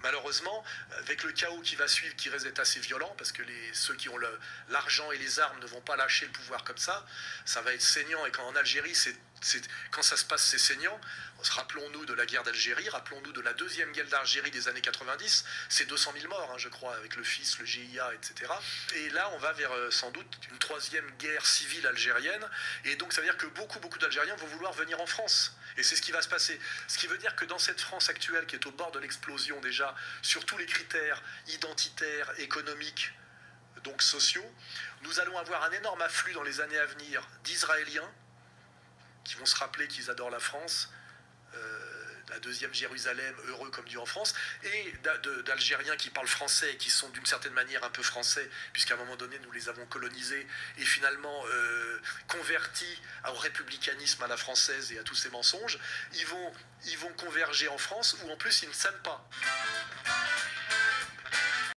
Malheureusement, avec le chaos qui va suivre, qui risque d'être assez violent, parce que ceux qui ont l'argent et les armes ne vont pas lâcher le pouvoir comme ça va être saignant. Et quand en Algérie, quand ça se passe, c'est saignant. Rappelons-nous de la guerre d'Algérie, rappelons-nous de la deuxième guerre d'Algérie des années 90, c'est 200 000 morts, hein, je crois, avec le FIS, le GIA, etc. Et là, on va vers sans doute une troisième guerre civile algérienne. Et donc, ça veut dire que beaucoup d'Algériens vont vouloir venir en France. Et c'est ce qui va se passer. Ce qui veut dire que dans cette France actuelle, qui est au bord de l'explosion déjà, sur tous les critères identitaires, économiques, donc sociaux, nous allons avoir un énorme afflux dans les années à venir d'Israéliens qui vont se rappeler qu'ils adorent la France, la deuxième Jérusalem, heureux comme Dieu en France, et d'Algériens qui parlent français et qui sont d'une certaine manière un peu français, puisqu'à un moment donné nous les avons colonisés et finalement convertis au républicanisme à la française et à tous ces mensonges. Ils vont converger en France où en plus ils ne s'aiment pas.